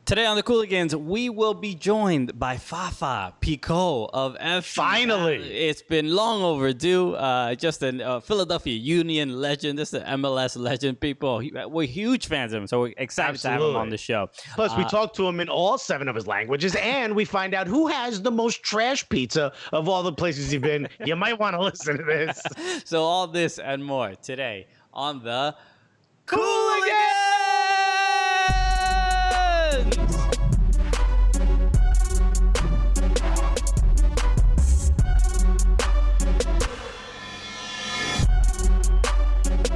Today on the Cooligans, we will be joined by Fafa Picault of F. Finally, it's been long overdue. Just a Philadelphia Union legend. This is an MLS legend. People, we're huge fans of him, so we're excited to have him on the show. Plus, we talked to him in all 7 of his languages, and we find out who has the most trash pizza of all the places he's been. You might want to listen to this. So all this and more today on the Cooligans.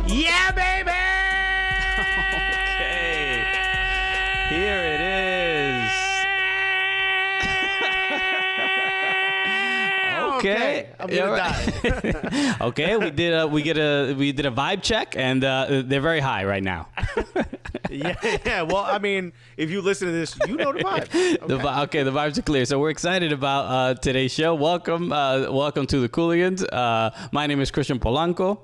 Yeah, baby! Okay. Here it is. Okay. I'm gonna die. Okay, we did a vibe check, and they're very high right now. Yeah. Well, I mean, if you listen to this, you know the vibe. Okay. The vibes are clear. So we're excited about today's show. Welcome to the Cooligans. My name is Christian Polanco.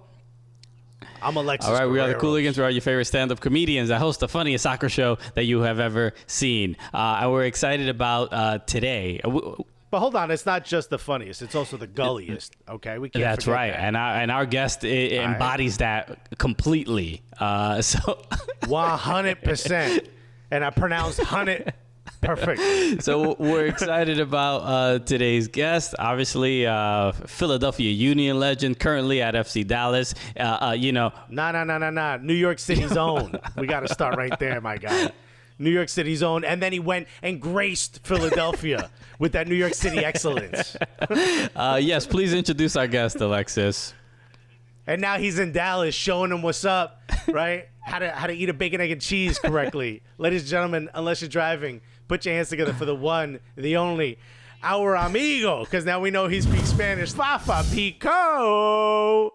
I'm Alexis. All right, we are the Guerrero. Cooligans. We are your favorite stand-up comedians. I host the funniest soccer show that you have ever seen. And we're excited about today. But hold on, it's not just the funniest; it's also the gulliest. Okay, we can't. That's right, that. and our guest embodies that completely. So 100%, and I pronounced 100 perfect. So we're excited about today's guest. Obviously, Philadelphia Union legend, currently at FC Dallas. Nah. New York City's own. We got to start right there, my guy. New York City's own, and then he went and graced Philadelphia with that New York City excellence. Yes, please introduce our guest, Alexis. And now he's in Dallas showing them what's up, right? How to eat a bacon, egg, and cheese correctly. Ladies and gentlemen, unless you're driving, put your hands together for the one, the only, our amigo, because now we know he speaks Spanish, Fafa Picault.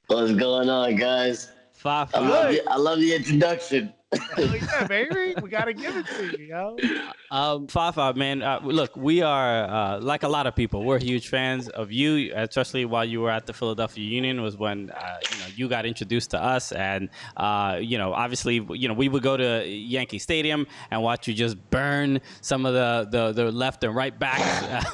What's going on, guys? Fafa. I love the introduction. Yeah, baby, we gotta give it to you, yo. Fafa, man, look, we are like a lot of people. We're huge fans of you, especially while you were at the Philadelphia Union. Was when you got introduced to us, and obviously, we would go to Yankee Stadium and watch you just burn some of the left and right backs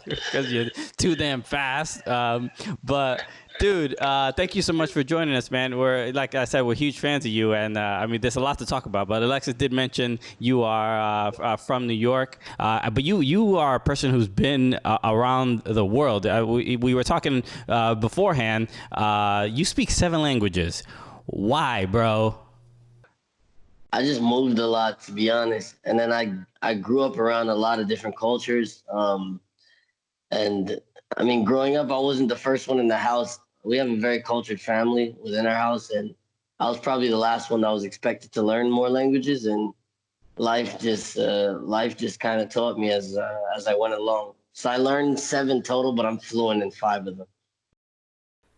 because you're too damn fast. But dude, thank you so much for joining us, man. We're, like I said, we're huge fans of you, and I mean, there's a lot to talk about. But Alexis did mention you are from New York, but you are a person who's been around the world. We were talking beforehand. You speak 7 languages. Why, bro? I just moved a lot, to be honest. And then I grew up around a lot of different cultures. And I mean, growing up, I wasn't the first one in the house. We have a very cultured family within our house, and I was probably the last one that was expected to learn more languages. And life just kind of taught me as I went along. So I learned 7 total, but I'm fluent in 5 of them.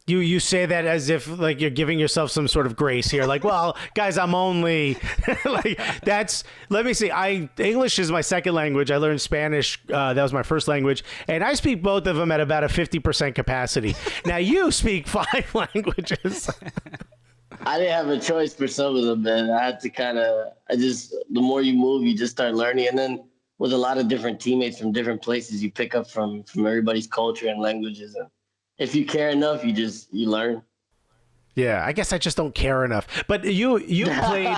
You say that as if like you're giving yourself some sort of grace here. Like, well, guys, I'm only like that's. Let me see. English is my second language. I learned Spanish. That was my first language, and I speak both of them at about a 50% capacity. Now you speak 5 languages. I didn't have a choice for some of them, man. I had to the more you move, you just start learning, and then with a lot of different teammates from different places, you pick up from everybody's culture and languages. And if you care enough, you learn. Yeah, I guess I just don't care enough. But you played,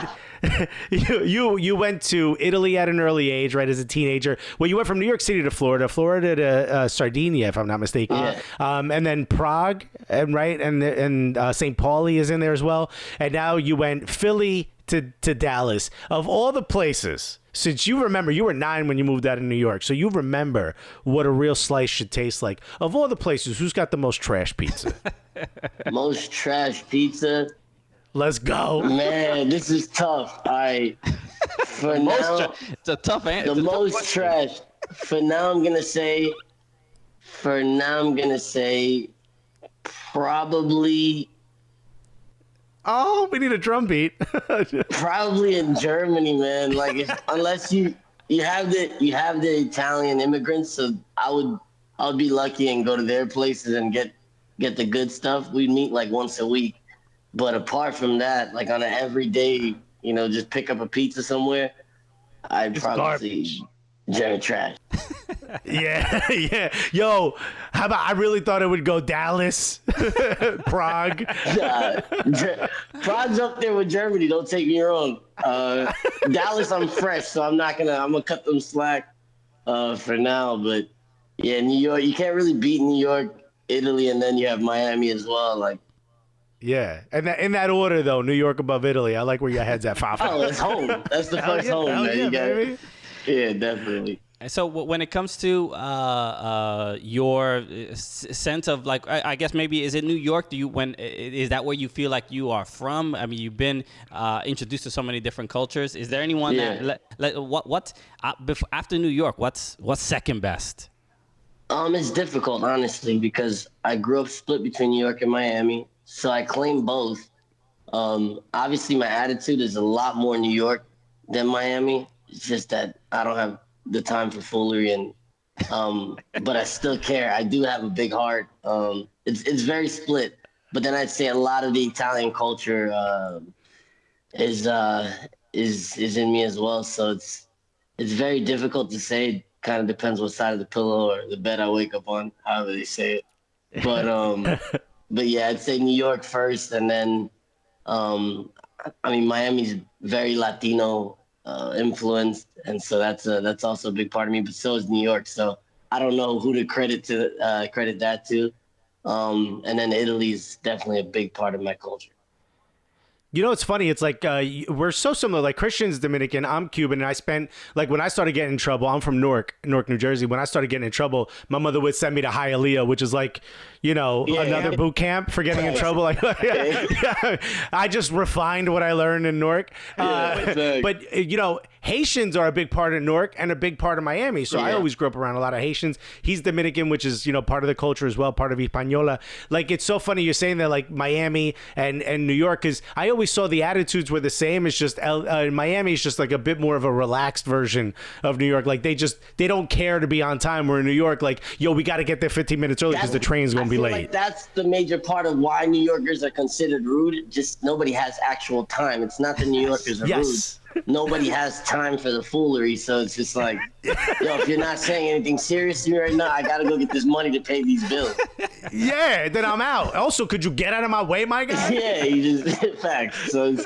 you went to Italy at an early age, right? As a teenager. Well, you went from New York City to Florida to Sardinia, if I'm not mistaken. Yeah. And then Prague, and right, and St. Pauli is in there as well. And now you went Philly to Dallas. Of all the places, since you remember, you were 9 when you moved out of New York, so you remember what a real slice should taste like. Of all the places, who's got the most trash pizza? Most trash pizza? Let's go. Man, this is tough. All right. It's a tough answer. The most trash. For now, I'm going to say probably... Oh, we need a drum beat. Probably in Germany, man. Like, unless you have the Italian immigrants, so I would be lucky and go to their places and get the good stuff. We meet like once a week, but apart from that, like on an everyday, just pick up a pizza somewhere. I'd It's probably garbage. German trash. Yeah, yeah. Yo, how about I really thought it would go Dallas, Prague. Prague's up there with Germany. Don't take me wrong. Dallas, I'm fresh, so I'm gonna cut them slack for now. But yeah, New York, you can't really beat New York, Italy, and then you have Miami as well. Like, Yeah, and in that order though, New York above Italy. I like where your head's at, Fafa. oh, it's home. That's the Hell first yeah, home, hell man. yeah, You got baby. yeah, definitely. And so when it comes to your sense of like, I guess maybe is it New York? Is that where you feel like you are from? I mean, you've been introduced to so many different cultures. Is there anyone Yeah. after New York? What's second best? It's difficult, honestly, because I grew up split between New York and Miami, so I claim both. Obviously, my attitude is a lot more New York than Miami. It's just that I don't have the time for foolery, and but I still care. I do have a big heart. It's very split, but then I'd say a lot of the Italian culture is in me as well. So it's very difficult to say. Kind of depends what side of the pillow or the bed I wake up on, however they say it. But but yeah, I'd say New York first, and then I mean Miami's very Latino influenced, and so that's also a big part of me. But so is New York. So I don't know who to credit that to. And then Italy's definitely a big part of my culture. You know, it's funny. It's like we're so similar. Like Christian's Dominican, I'm Cuban, and I spent like when I started getting in trouble. I'm from Newark, New Jersey. When I started getting in trouble, my mother would send me to Hialeah, which is like, another boot camp for getting in trouble. Like, I just refined what I learned in Newark. But Haitians are a big part of Newark and a big part of Miami. So I always grew up around a lot of Haitians. He's Dominican, which is part of the culture as well, part of Hispaniola. Like it's so funny you're saying that like Miami and New York, because I always saw the attitudes were the same. It's just Miami is just like a bit more of a relaxed version of New York. Like they don't care to be on time. Where in New York, like we got to get there 15 minutes early because the train's gonna be late. Like that's the major part of why New Yorkers are considered rude. Just nobody has actual time. It's not the New Yorkers are rude. Nobody has time for the foolery. So it's just like, if you're not saying anything serious to me right now, I got to go get this money to pay these bills. Yeah, then I'm out. Also, could you get out of my way, my guy? Yeah, you just facts. So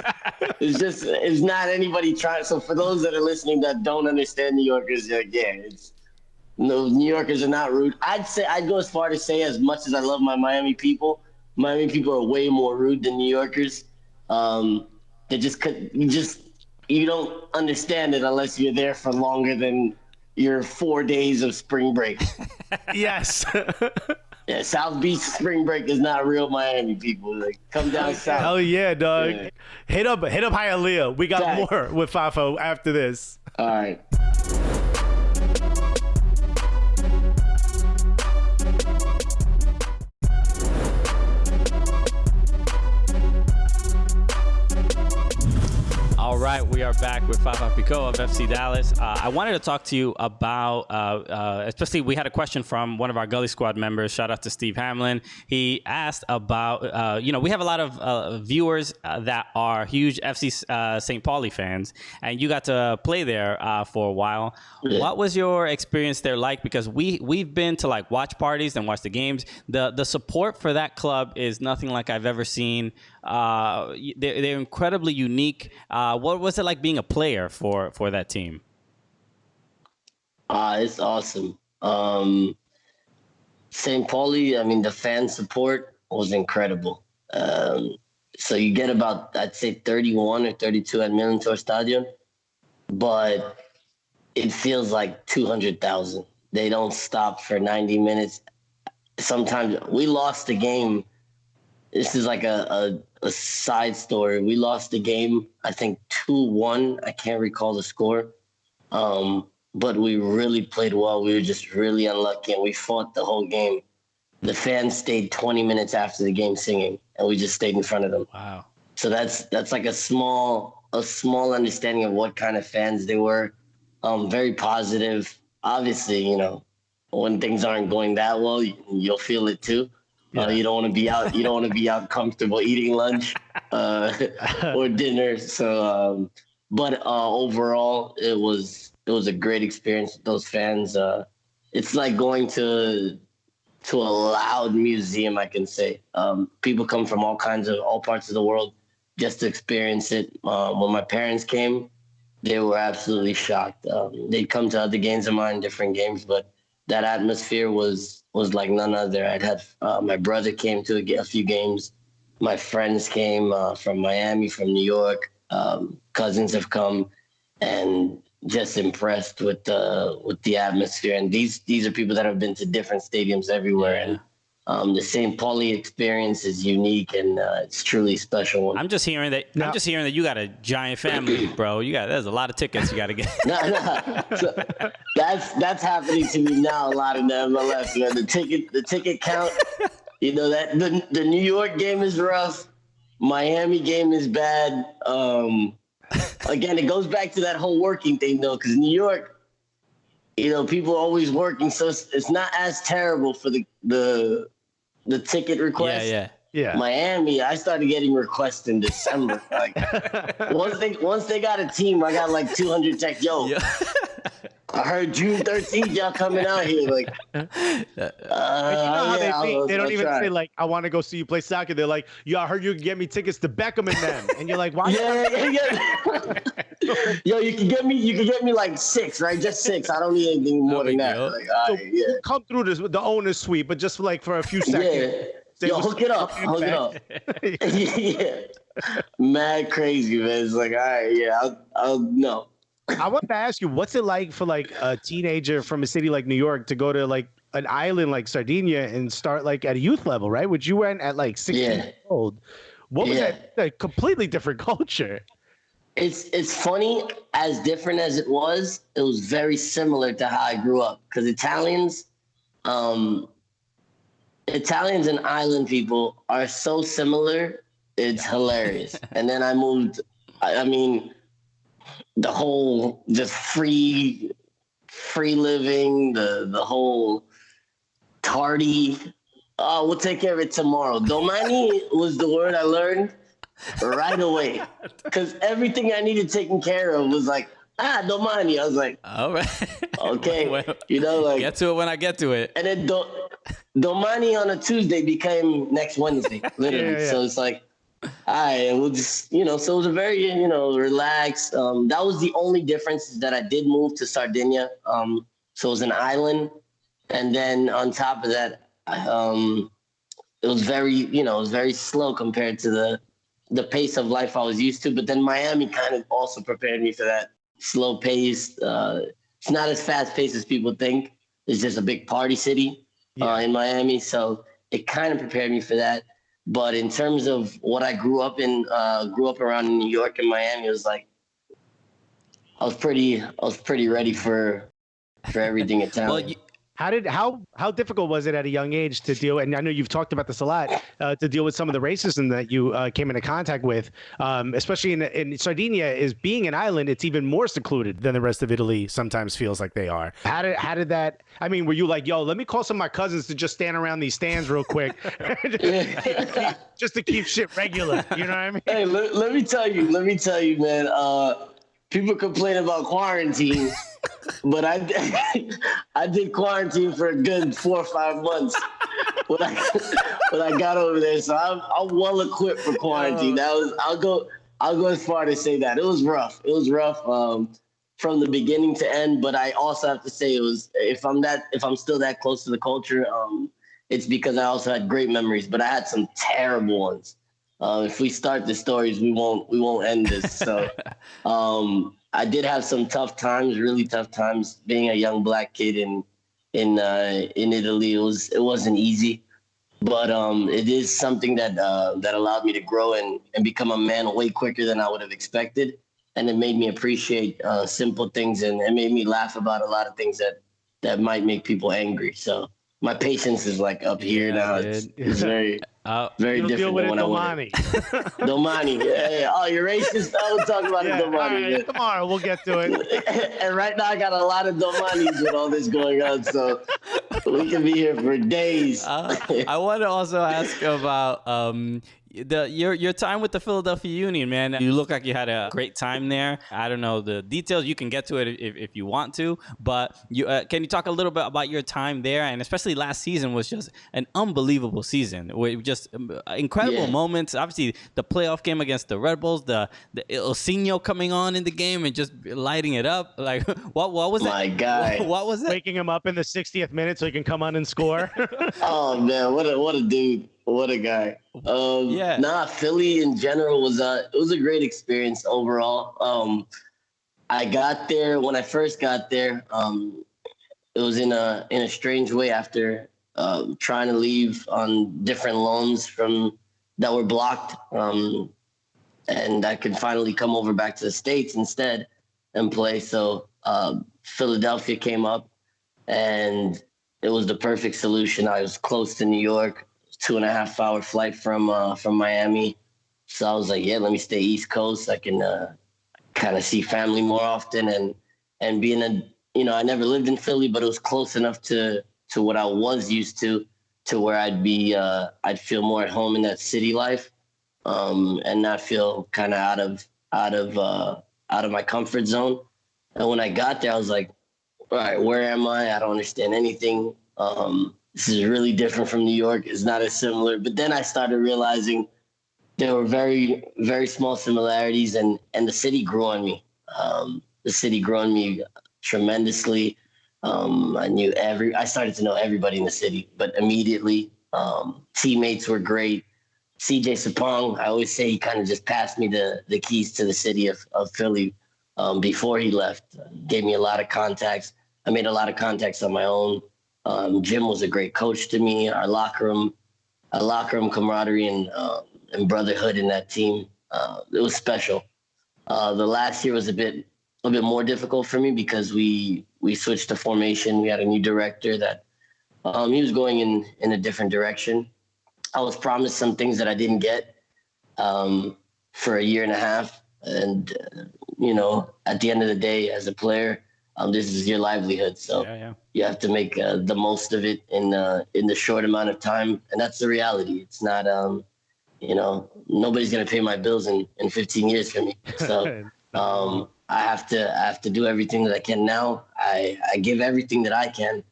it's not anybody trying. So for those that are listening that don't understand New Yorkers, no, New Yorkers are not rude. I'd go as far to say, as much as I love my Miami people are way more rude than New Yorkers. You don't understand it unless you're there for longer than your 4 days of spring break. Yes. Yeah, South Beach spring break is not real Miami people. Like, come down south. Hell yeah, dog. Yeah. Hit up Hialeah. We got more with Fafa after this. All right. All right, we are back with Fafa Picault of FC Dallas. I wanted to talk to you about, especially we had a question from one of our Gully Squad members. Shout out to Steve Hamlin. He asked about, we have a lot of viewers that are huge FC St. Pauli fans, and you got to play there for a while. Yeah. What was your experience there like? Because we've been to like watch parties and watch the games. The support for that club is nothing like I've ever seen. They're incredibly unique. What was it like being a player for that team? It's awesome. St. Pauli, I mean, the fan support was incredible. So you get about, I'd say 31 or 32 at Millentor Stadium, but it feels like 200,000. They don't stop for 90 minutes. Sometimes we lost the game. This is like a side story. We lost the game, I think 2-1. I can't recall the score. But we really played well. We were just really unlucky, and we fought the whole game. The fans stayed 20 minutes after the game singing, and we just stayed in front of them. Wow. So that's like a small understanding of what kind of fans they were. Very positive. Obviously, when things aren't going that well, you'll feel it too. Yeah. You don't want to be out. You don't want to be out comfortable eating lunch or dinner. So, But overall, it was a great experience with those fans. It's like going to a loud museum, I can say. People come from all parts of the world just to experience it. When my parents came, they were absolutely shocked. They'd come to other games of mine, different games, but that atmosphere was like none other. I'd had my brother came to a few games. My friends came from Miami, from New York. Cousins have come, and just impressed with the atmosphere. And these are people that have been to different stadiums everywhere. And the same Pauli Experience is unique, and it's truly special. I'm just hearing that. I'm just hearing that you got a giant family, bro. There's a lot of tickets you got to get. No. So that's happening to me now. A lot in the MLS, man. The ticket count. You know that the New York game is rough. Miami game is bad. Again, it goes back to that whole working thing, though, because New York, people are always working, so it's not as terrible for the ticket request. Yeah. Miami, I started getting requests in December. Like once they got a team, I got like 200 texts. Yo, I heard June 13th y'all coming out here. Like, they don't even say like, I want to go see you play soccer. They're like, yo, I heard you can get me tickets to Beckham and them, and you're like, why? Yo, you can get me like 6, right? Just 6. I don't need anything more than that. Like, so come through the owner's suite, but just like for a few seconds. Yeah. Yo, hook it up. Yeah. Mad crazy, man. It's like, all right, I'll no. I want to ask you, what's it like for like a teenager from a city like New York to go to like an island like Sardinia and start like at a youth level, right? Which you went at like 16 years old. What was that? A completely different culture. It's funny, as different as it was very similar to how I grew up. Because Italians and island people are so similar, it's hilarious. And then I moved, I mean, the whole just free living, the whole tardy, we'll take care of it tomorrow. Domani was the word I learned right away, because everything I needed taken care of was like, domani. I was like, all right, okay, well, like, get to it when I get to it. And then domani on a Tuesday became next Wednesday, literally. So it's like, all right, we'll just, so it was a very, relaxed. That was the only difference, is that I did move to Sardinia. So it was an island. And then on top of that, it was very slow compared to the pace of life I was used to. But then Miami kind of also prepared me for that slow pace. It's not as fast paced as people think. It's just a big party city in Miami. So it kind of prepared me for that. But in terms of what I grew up around in New York and Miami, it was like, I was pretty ready for everything Italian. Well, how difficult was it at a young age to deal? And I know you've talked about this a lot, to deal with some of the racism that you came into contact with, especially in Sardinia. Is being an island, it's even more secluded than the rest of Italy sometimes feels like they are. How did that? I mean, were you like, yo, let me call some of my cousins to just stand around these stands real quick, just to keep shit regular? You know what I mean? Hey, let me tell you, man. People complain about quarantine. But I did quarantine for a good 4 or 5 months when I got over there. So I'm well equipped for quarantine. I'll go as far to say that it was rough. It was rough from the beginning to end. But I also have to say, it was, if I'm still that close to the culture, it's because I also had great memories. But I had some terrible ones. If we start the stories, we won't end this. So. I did have some tough times, really tough times, being a young Black kid in Italy. It wasn't easy, but it is something that allowed me to grow and become a man way quicker than I would have expected, and it made me appreciate simple things, and it made me laugh about a lot of things that might make people angry. So my patience is like up here now. It's very. Very different than when I went. Domani. Yeah. Oh, you're racist? I will talk about it, Domani. Right, tomorrow we'll get to it. And right now I got a lot of Domanis with all this going on, so we can be here for days. I want to also ask about Your time with the Philadelphia Union, man. You look like you had a great time there. I don't know the details. You can get to it if you want to, but can you talk a little bit about your time there? And especially last season was just an unbelievable season. With just incredible moments. Obviously, the playoff game against the Red Bulls, the Ilsinho coming on in the game and just lighting it up. Like what was that? My guy. What was it? Waking him up in the 60th minute so he can come on and score. Oh man, what a dude. What a guy. Philly in general was it was a great experience overall. I got there when I first got there. It was in a strange way after trying to leave on different loans that were blocked. And I could finally come over back to the States instead and play. So Philadelphia came up, and it was the perfect solution. I was close to New York, 2.5-hour flight from Miami. So I was like, yeah, let me stay East Coast. I can kind of see family more often, and being I never lived in Philly, but it was close enough to what I was used to where I'd feel more at home in that city life, and not feel kind of out of my comfort zone. And when I got there, I was like, all right, where am I? I don't understand anything. This is really different from New York. It's not as similar. But then I started realizing there were very, very small similarities, and the city grew on me. The city grew on me tremendously. I started to know everybody in the city, but immediately teammates were great. CJ Sapong, I always say he kind of just passed me the keys to the city of Philly before he left. Gave me a lot of contacts. I made a lot of contacts on my own. Jim was a great coach to me. Our locker room camaraderie and brotherhood in that team, it was special. The last year was a bit more difficult for me because we switched to formation. We had a new director that he was going in a different direction. I was promised some things that I didn't get for a year and a half. And, at the end of the day, as a player, this is your livelihood. So you have to make the most of it in the short amount of time. And that's the reality. It's not, nobody's going to pay my bills in 15 years for me. So I have to do everything that I can now. I give everything that I can.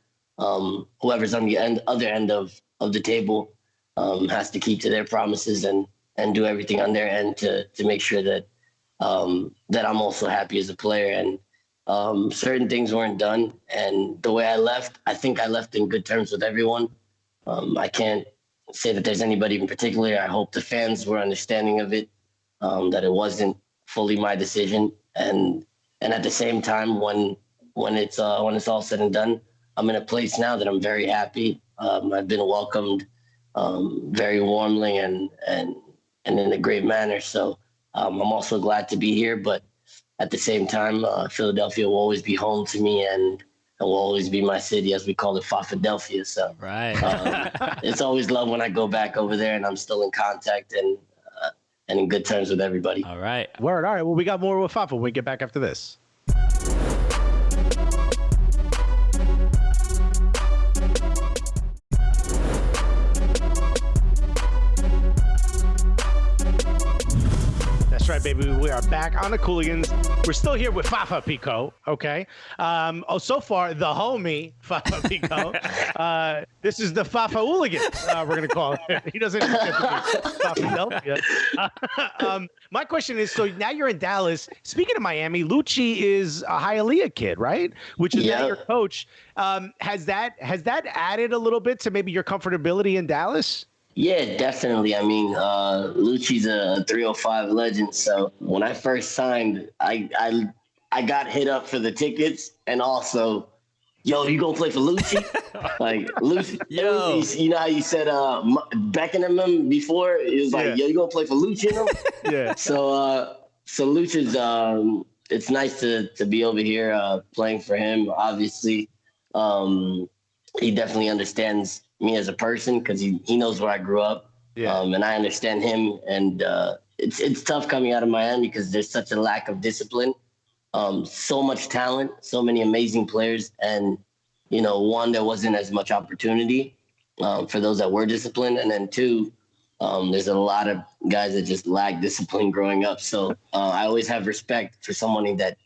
Whoever's on the other end of the table has to keep to their promises and do everything on their end to make sure that that I'm also happy as a player. And certain things weren't done. And the way I left, I think I left in good terms with everyone. I can't say that there's anybody in particular. I hope the fans were understanding of it, that it wasn't fully my decision. And at the same time, when it's all said and done, I'm in a place now that I'm very happy. I've been welcomed very warmly and in a great manner. So I'm also glad to be here, but at the same time, Philadelphia will always be home to me and will always be my city, as we call it, Fafadelphia. So it's always love when I go back over there, and I'm still in contact and in good terms with everybody. All right. Word. All right. Well, we got more with Fafa when we get back after this. That's right, baby. We are back on the Cooligans. We're still here with Fafa Picault, okay? So far, the homie, Fafa Picault. This is the Fafa Hooligans, we're going to call it. He doesn't get to be Fafa. My question is, so now you're in Dallas. Speaking of Miami, Lucci is a Hialeah kid, right? Which is now your coach. Has that added a little bit to maybe your comfortability in Dallas? Yeah, definitely. I mean, Lucci's a 305 legend. So when I first signed, I got hit up for the tickets, and also, yo, you gonna play for Lucci? Like Lucci, you know how you said Beckham before? It was like, yo, you gonna play for Lucci? Yeah. So Lucci's, it's nice to be over here playing for him. Obviously, he definitely understands me as a person because he knows where I grew up, and I understand him. And it's tough coming out of Miami because there's such a lack of discipline, so much talent, so many amazing players, and one, there wasn't as much opportunity for those that were disciplined, and then two, There's a lot of guys that just lack discipline growing up. So I always have respect for somebody that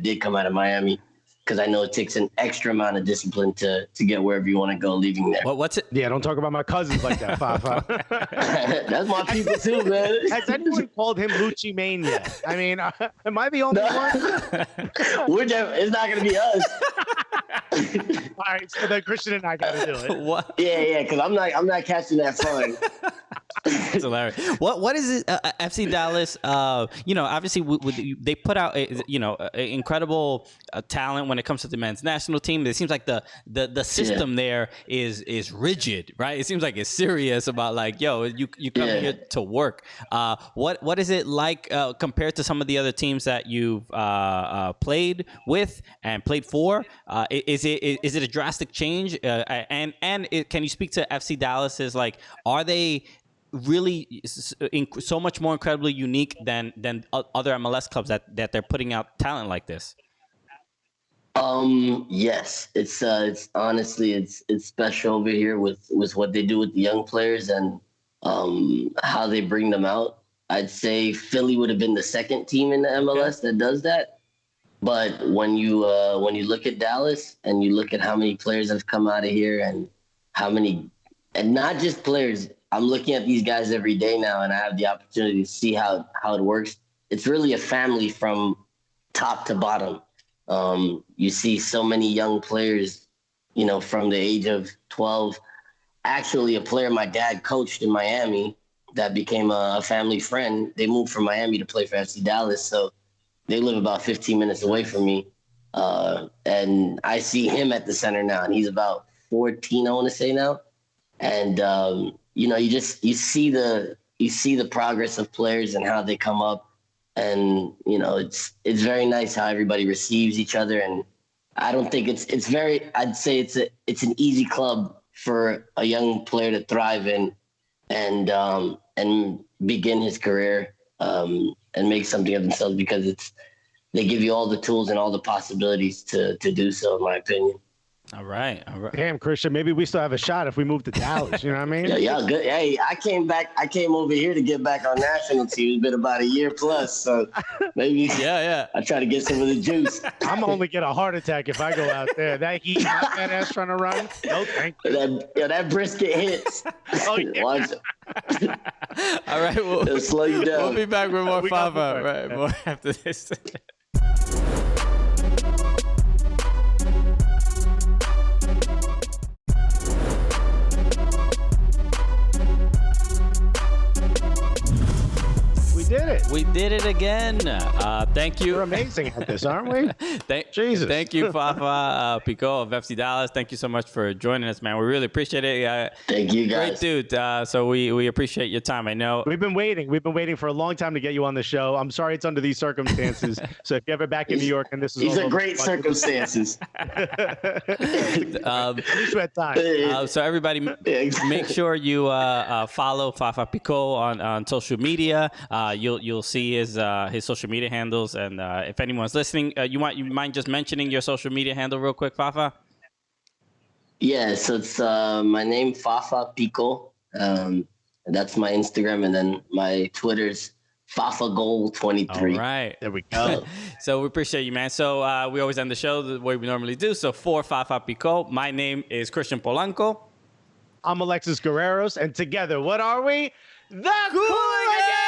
did come out of Miami, because I know it takes an extra amount of discipline to get wherever you want to go leaving there. What's it? Yeah, don't talk about my cousins like that, Fafa. That's my people too, man. Has anyone called him Lucci Mane yet? I mean, am I the only one? It's not going to be us. All right, so then Christian and I got to do it. What? Yeah, because I'm not catching that fine. It's hilarious. What is it? FC Dallas. Obviously, they put out incredible talent when it comes to the men's national team. It seems like the system there is rigid, right? It seems like it's serious about like, yo, you come here to work. What is it like compared to some of the other teams that you've played with and played for? Is it a drastic change? Can you speak to FC Dallas's, like, are they really so much more incredibly unique than other MLS clubs that they're putting out talent like this? Yes, it's honestly it's special over here with what they do with the young players and how they bring them out. I'd say Philly would have been the second team in the MLS that does that. But when you look at Dallas and you look at how many players have come out of here and not just players, I'm looking at these guys every day now, and I have the opportunity to see how it works. It's really a family from top to bottom. You see so many young players, from the age of 12. Actually, a player my dad coached in Miami that became a family friend. They moved from Miami to play for FC Dallas, so they live about 15 minutes away from me. And I see him at the center now, and he's about 14, I want to say now. And you see the progress of players and how they come up, and it's very nice how everybody receives each other. And I don't think I'd say it's an easy club for a young player to thrive in and begin his career and make something of themselves, because they give you all the tools and all the possibilities to do so, in my opinion. All right. Damn, Christian, maybe we still have a shot if we move to Dallas. You know what I mean? Yeah, good. Hey, I came over here to get back on national team. It's been about a year plus, so maybe I try to get some of the juice. I'm only get a heart attack if I go out there. That heat, that ass trying to run. No, thank you. That brisket hits. Oh, yeah. Watch it. All right, it'll slow you down. We'll be back with more Fafa, right? More after this. We did it again. Thank you. We're amazing at this, aren't we? Jesus. Thank you, Fafa Picault of FC Dallas. Thank you so much for joining us, man. We really appreciate it. Thank you, guys. Great dude. So we appreciate your time. I know we've been waiting for a long time to get you on the show. I'm sorry it's under these circumstances. So if you're ever back in New York and this is these are great circumstances. At least we had time. So everybody, make sure you follow Fafa Picault on social media. You'll see his social media handles, and if anyone's listening, you mind just mentioning your social media handle real quick, Fafa? Yeah, so it's my name, Fafa Picault. That's my Instagram, and then my Twitter's FafaGoal23. All right, there we go. So we appreciate you, man. So we always end the show the way we normally do. So for Fafa Picault, my name is Christian Polanco. I'm Alexis Guerreros, and together, what are we? The Cooligans!